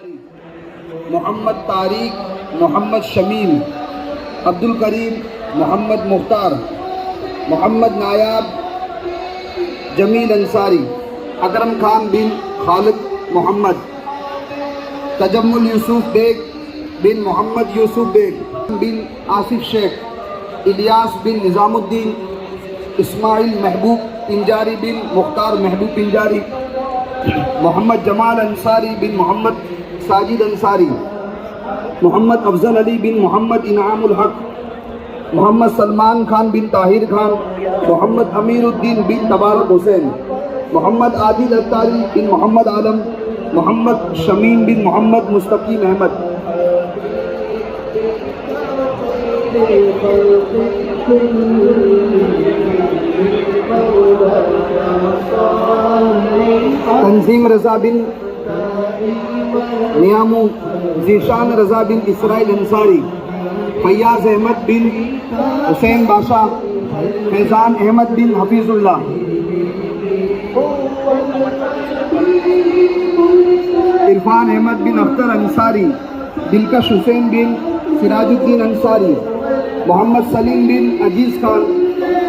محمد طارق محمد شمیل عبد الکریم محمد مختار محمد نایاب جمیل انصاری اکرم خان بن خالد محمد تجمل یوسف بیگ بن محمد یوسف بیگ بن آصف شیخ الیاس بن نظام الدین اسماعیل محبوب پنجاری بن مختار محبوب پنجاری محمد جمال انصاری بن محمد ساجد انصاری محمد افضل علی بن محمد انعام الحق محمد سلمان خان بن طاہر خان محمد امیر الدین بن تبارک حسین محمد عادل اتاری بن محمد عالم محمد شمیم بن محمد مستقیم احمد تنظیم رضا بن نیامو ذیشان رضا بن اسرائیل انصاری فیاض احمد بن حسین باشا فیضان احمد بن حفیظ اللہ عرفان احمد بن اختر انصاری دلکش حسین بن سراج الدین انصاری محمد سلیم بن عزیز خان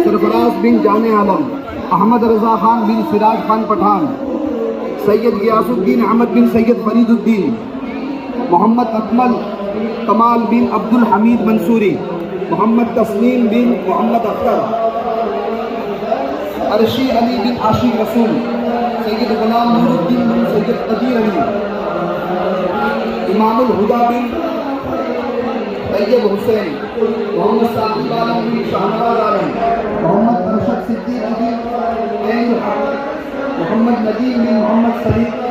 سرفراز بن جان عالم احمد رضا خان بن سراج خان پٹھان سید غیاث الدین احمد بن سید فرید الدین محمد اکمل کمال بن عبد الحمید منصوری محمد تسلیم بن محمد اختر عرشی علی بن عاشق رسول سید غلام نور الدین بن سید قدیر علی امام الہدا بن طیب حسین محمد ثاقب عالم بن شاہنواز عالم محمد ارشد صدیق بن عین الحق محمد ندیم بن محمد سلیم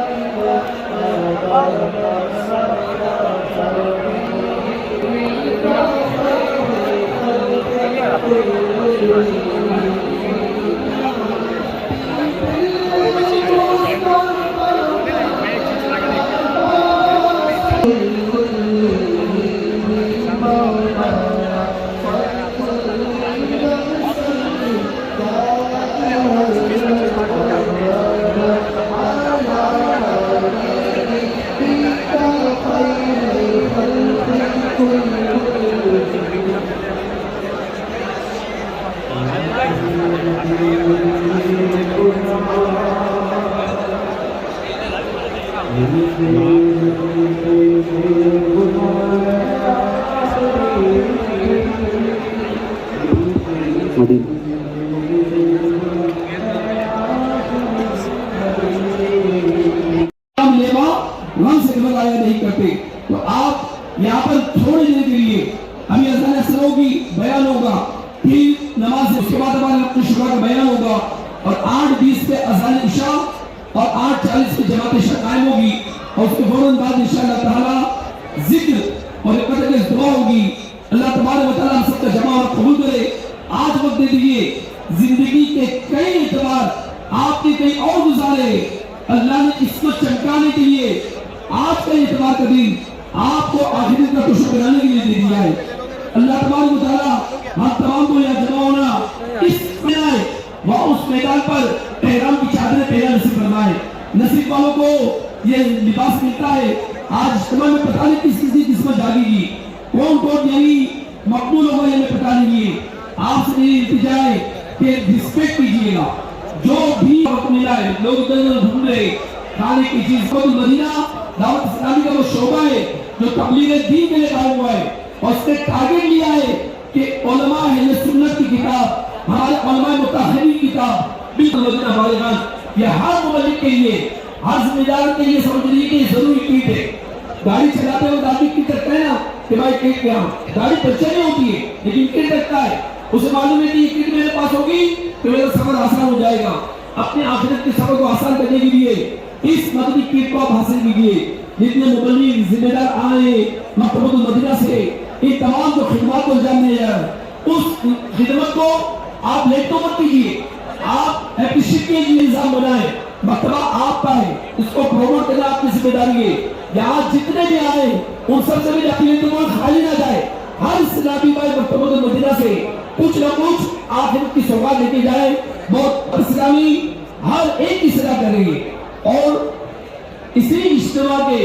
وہاں سے قبل آیا نہیں کرتے تو آپ یہاں پر تھوڑی دیر کے لیے ابھی اذان اثروں کی بیان ہوگا، پھر نماز اس کے بعد اپنے شروع کا بیان ہوگا اور 8:20 پہ اذان عشاء اور 8:40 پہ جماعت عشاء قائم ہوگی اور اس کے فوراً بعد انشاءاللہ تعالی ذکر اور مقدس دعا ہوگی۔ اللہ تبارک و تعالی ہم سب کا جمع اور قبول کرے۔ آج وقت دے دیجیے، زندگی کے کئی اعتبار آپ نے کئی اور گزارے، اللہ نے اس کو چمکانے کے لیے آج کا اعتبار کا دن آپ کو آخرت کا خوش کرانے کے لیے دے دیا ہے۔ اللہ تبارک و تعالی ہم تمام کو یہاں جمع ہونا اس میدان وہ اس میدان پر احرام کی چادریں پہنا نصیب فرمائے۔ نصیب والوں کو یہ لباس ملتا ہے۔ آج اجتماع میں پتہ نہیں کس کی قسمت جاگے گی، کون یعنی مقبول ہوگا یہ میں پتہ نہیں ہے۔ آپ سے میری التجا ہے کہ رسپیکٹ کیجیے گا، جو بھی وقت ملا ہے لوگ ادھر ادھر ڈھونڈ رہے کھانے کی چیز کو۔ مدینہ دعوت اسلامی کا وہ شعبہ ہے جو تبلیغ دین کے لیے قائم ہوا ہے اور اس نے ٹارگٹ لیا ہے کہ علماء اہل سنت کی کتاب، ہمارے علماء متأخرین کی کتاب بالکل مدینہ بالغان، یہ ہر مبلغ کے لیے، ہر ذمہ دار کے لیے سمجھنے کی ضروری چیز ہے۔ گاڑی چلاتے ہوئے آدمی کی کرتا ہے نا کہ بھائی کٹ گیا، گاڑی پنچر نہیں ہوتی ہے لیکن کٹ رکھتا ہے، اسے معلوم ہے کہ یہ کٹ میرے پاس ہوگی تو میرا سفر آسان ہو جائے گا۔ اپنے آخرت کے سفر کو آسان کرنے کے لیے اس مدنی کٹ کو آپ حاصل کیجیے۔ جتنے مبلغ ذمہ دار آئے مکتبۃ المدینہ سے ان تمام جو خدمات کو انجام دیا جائے، اس خدمت کو آپ لیٹ تو مت کیجیے، آپ اپریشیٹ کے لیے نظام بنائیں۔ مکتبہ آپ کا ہے، اس کو پروموٹ کرنا آپ کی ذمہ داری ہے۔ یہاں جتنے بھی آئے ان سب سے بھی اپنی اعتماد خالی نہ جائے، ہر اسلامی بھائی مکتبۃ المدینہ سے کچھ نہ کچھ آخرت کی سوغات لے کے جائے۔ بہت اسلامی ہر ایک کی صدا کریں گے اور اسی اجتماع کے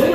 7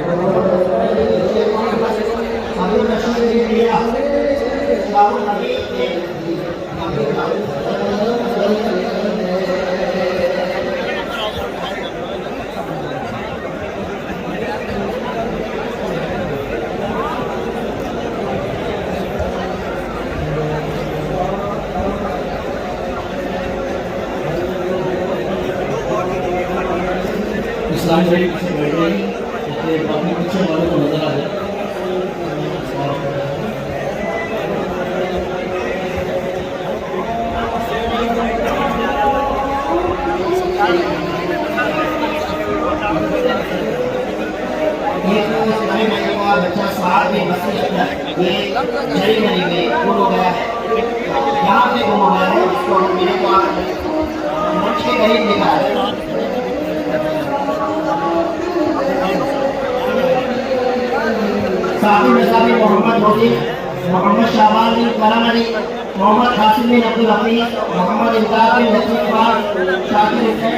عبد الرشید بن ریا شاہ الحبیب اسلام شریف سے بیٹھ رہے ہیں کہ اپنے پیچھے والوں کو نظر آ جائے. بچہ سواد میں یہ جڑی گلی میں گم ہو گیا ہے, یہاں پہ گم ہو گیا ہے. اس کو میرے کو منچ کے قریب دیکھا ہے. ساتھی نظامی محمد موزی, محمد شعبان بن کرم علی, محمد قاسم بن عبد الحفیظ, محمد امداد بن لطیف خان, شاکر حسین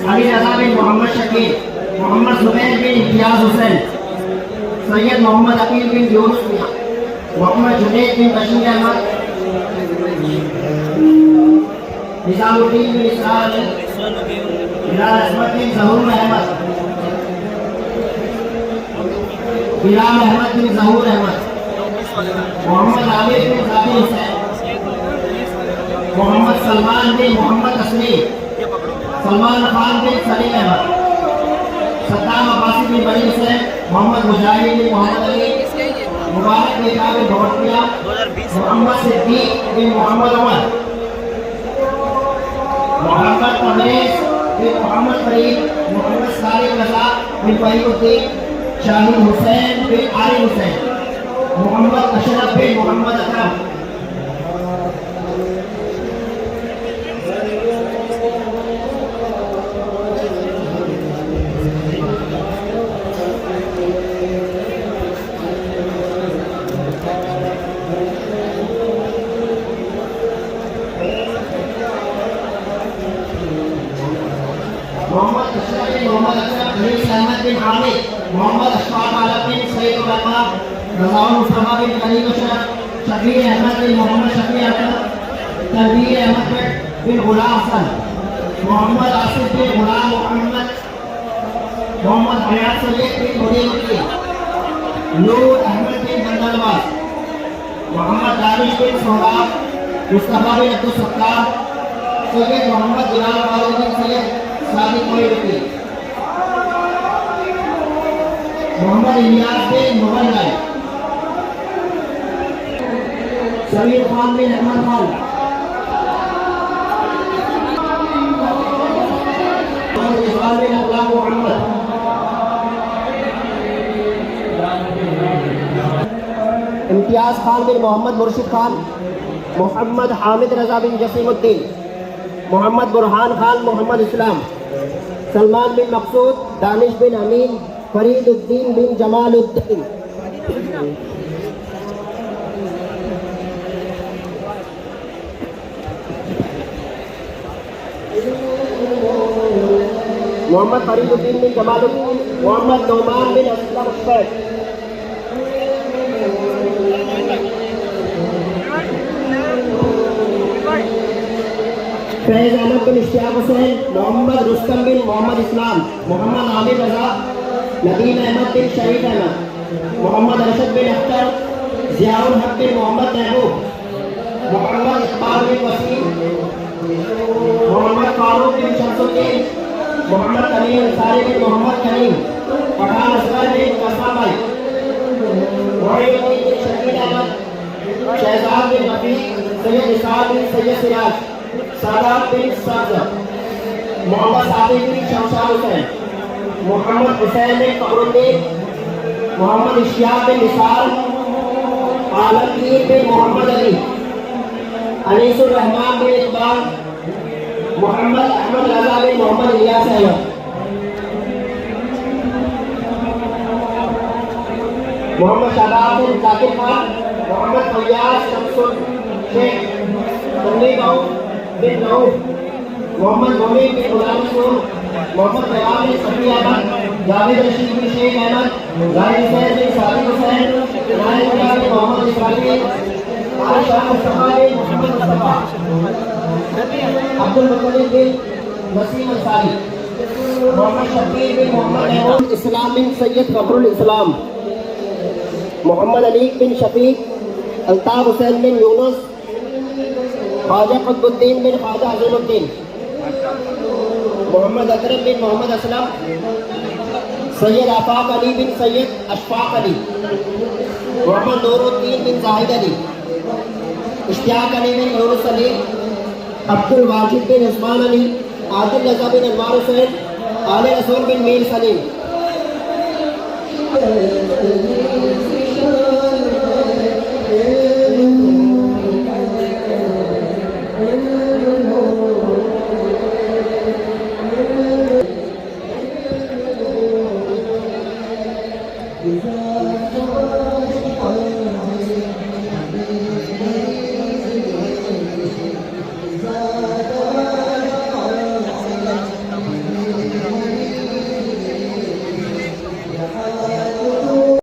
علی رضا بن محمد شکیل, محمد زبیر بن امتیاز حسین, سید محمد عقیل بن یونس میاں, محمد جنید بن بشیر احمد, نظام الدین بن اسرار علی, بلال احمد بن ظہور احمد, بلال احمد بن ظہور احمد, محمد عامر بن ذاکر حسین, محمد سلمان بن محمد تسلیم, سلمان خان بن سلیم احمد, صدام عباسی بن بنی حسین, محمد مجاہد بن محمد علی, مبارک بن کامل بھوٹیا, محمد صدیق بن محمد عمر, محمد پرویز بن محمد فرید, محمد صالح رضا بن فہیم الدین, شاہد حسین بن علی حسین, محمد اشرف بن محمد اکرم. محمد اشرف بن محمد اکرم, انیس احمد بن حامد, محمد اشفاق عالم بن سعید الرحمٰن, رضا مصطفیٰ بن کریم اشرف, شبیر احمد بن محمد شفیع احمد, تنویر احمد بن غلام حسن, محمد آصف بن غلام محمد, محمد حیات سید بن منیر الدین, نور احمد بن بندرواز, محمد دانش بن سہراب, مصطفیٰ بن عبد الستار, سید محمد غلام فاروق بن سید صادق محی الدین, محمد الیاس بن مغل رائے, سمیر خان بن احمد خان, محمد اقبال بن غلام محمد, امتیاز خان بن محمد مرشد خان, محمد حامد رضا بن جسیم الدین, محمد برہان خان محمد اسلام, سلمان بن مقصود, دانش بن امین, فرید الدین بن جمال الدین, محمد فرید الدین بن جمال الدین, محمد نعمان بن اسلم الشیخ, فیض احمد بن اشتیاق حسین, محمد رستم بن محمد اسلام, محمد عامر رضا, ندیم احمد بن شہید احمد, محمد ارشد بن اختر, ضیاء الحق بن محمد محبوب, محمد اقبال بن وسیم, محمد فاروق بن شمس الدین, محمد کریم انصاری بن محمد کریم, پٹھان اصغر بن قاسم بھائی, معین الدین بن شکیل احمد, شہزاد بن رفیق, سید اسحاق بن سید سراج, سادات بن سعد, محمد صادق بن شمشاد حسین, محمد حسین بن فخر الدین, محمد اشتیاق بن نثار, عالمگیر بن محمد علی, انیس الرحمان بن اقبال, محمد احمد رضا بن محمد الیاس احمد, محمد شاداب بن ذاکر خان, محمد فیاض شمس الشیخ, تنویر بن نعوف, محمد مومن بن غلام مسعود, محمد پیغام بن صفی احمد, جاوید رشید بن شیخ احمد زاہد حسین بن ثابت حسین عنایت اللہ بن محمد اسماعیل عائشہ مصطفیٰ بن محمد مصطفیٰ عبد المطلب بن وسیم انصاری محمد شبیر بن محمد احمد اسلام بن سید فخر الاسلام محمد علی بن شفیق الطاف حسین بن یونس خواجہ قطب الدین بن خواجہ عظیم الدین محمد اکرم بن محمد اسلم سید آفاق علی بن سید اشفاق علی محمد نور الدین بن زاہد علی اشتیاق علی بن یونس علی عبد الواجد بن عثمان علی عادل رضا بن انوار حسین آل رسول بن میر سلیم